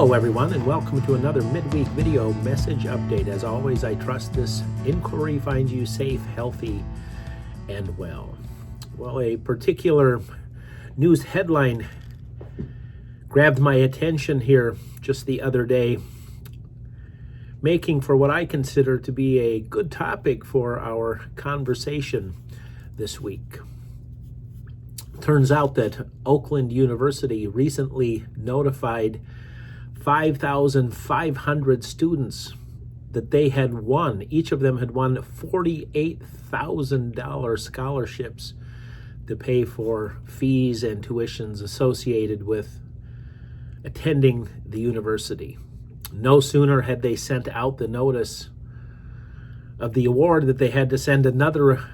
Hello everyone, and welcome to another midweek video message update. As always, I trust this inquiry finds you safe, healthy, and well. Well, a particular news headline grabbed my attention here just the other day, making for what I consider to be a good topic for our conversation this week. Turns out that Oakland University recently notified 5,500 students that they had won. Each of them had won $48,000 scholarships to pay for fees and tuitions associated with attending the university. No sooner had they sent out the notice of the award that they had to send another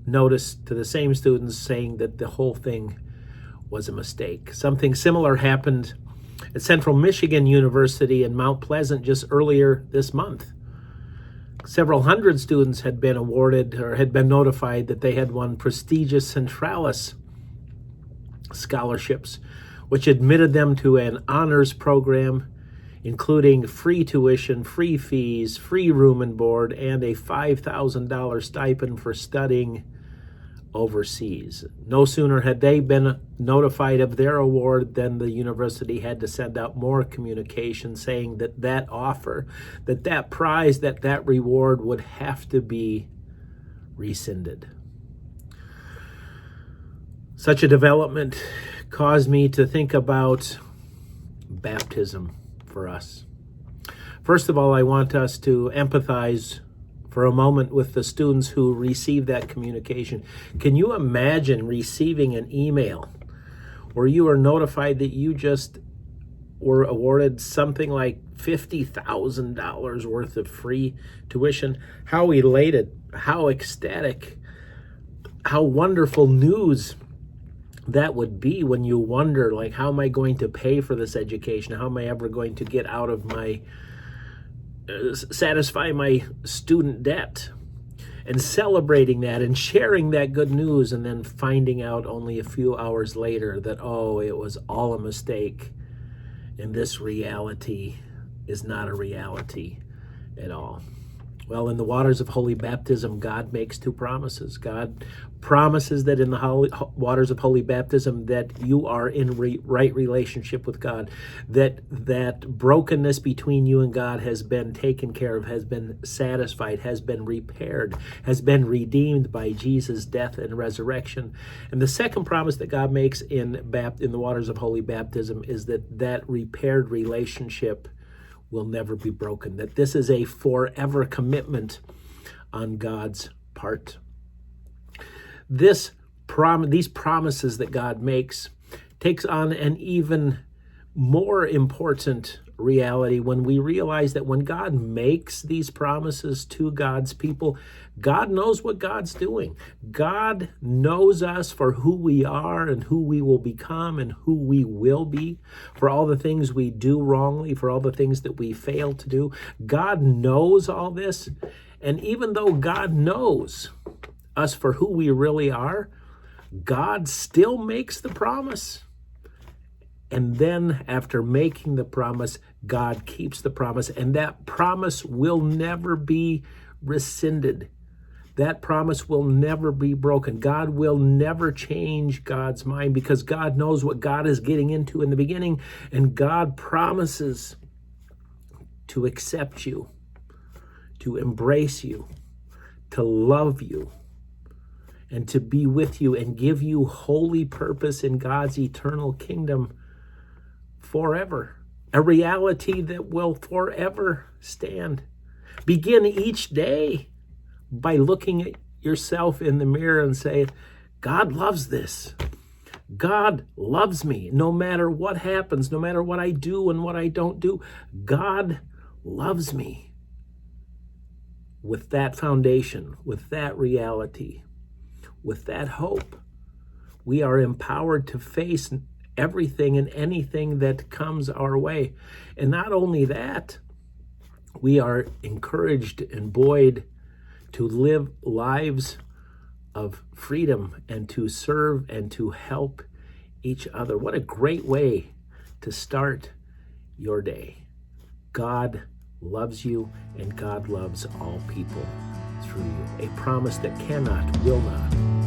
notice to the same students saying that the whole thing was a mistake. Something similar happened at Central Michigan University in Mount Pleasant just earlier this month. Several hundred students had been awarded or had been notified that they had won prestigious Centralis scholarships, which admitted them to an honors program, including free tuition, free fees, free room and board, and a $5,000 stipend for studying overseas. No sooner had they been notified of their award than the university had to send out more communication saying that that offer, that prize, that reward would have to be rescinded. Such a development caused me to think about baptism for us. First of all, I want us to empathize for a moment with the students who received that communication. Can you imagine receiving an email where you are notified that you just were awarded something like $50,000 worth of free tuition? How elated, how ecstatic, how wonderful news that would be when you wonder, like, how am I going to pay for this education? How am I ever going to get out of my satisfy my student debt, and celebrating that and sharing that good news, and then finding out only a few hours later that, oh, it was all a mistake and this reality is not a reality at all. Well, in the waters of holy baptism, God makes two promises. God promises that in the waters of holy baptism that you are in right relationship with God, that brokenness between you and God has been taken care of, has been satisfied, has been repaired, has been redeemed by Jesus' death and resurrection. And the second promise that God makes in the waters of holy baptism is that repaired relationship will never be broken, that this is a forever commitment on God's part. These promises that God makes takes on an even more important reality when we realize that when God makes these promises to God's people, God knows what God's doing. God knows us for who we are and who we will become and who we will be, for all the things we do wrongly, for all the things that we fail to do. God knows all this. And even though God knows us for who we really are, God still makes the promise. And then after making the promise, God keeps the promise, and that promise will never be rescinded. That promise will never be broken. God will never change God's mind because God knows what God is getting into in the beginning, and God promises to accept you, to embrace you, to love you, and to be with you and give you holy purpose in God's eternal kingdom forever, a reality that will forever stand. Begin each day by looking at yourself in the mirror and say, God loves this. God loves me no matter what happens, no matter what I do and what I don't do. God loves me. With that foundation, with that reality, with that hope, we are empowered to face everything and anything that comes our way. And not only that, we are encouraged and buoyed to live lives of freedom and to serve and to help each other. What a great way to start your day. God loves you, and God loves all people through you. A promise that cannot, will not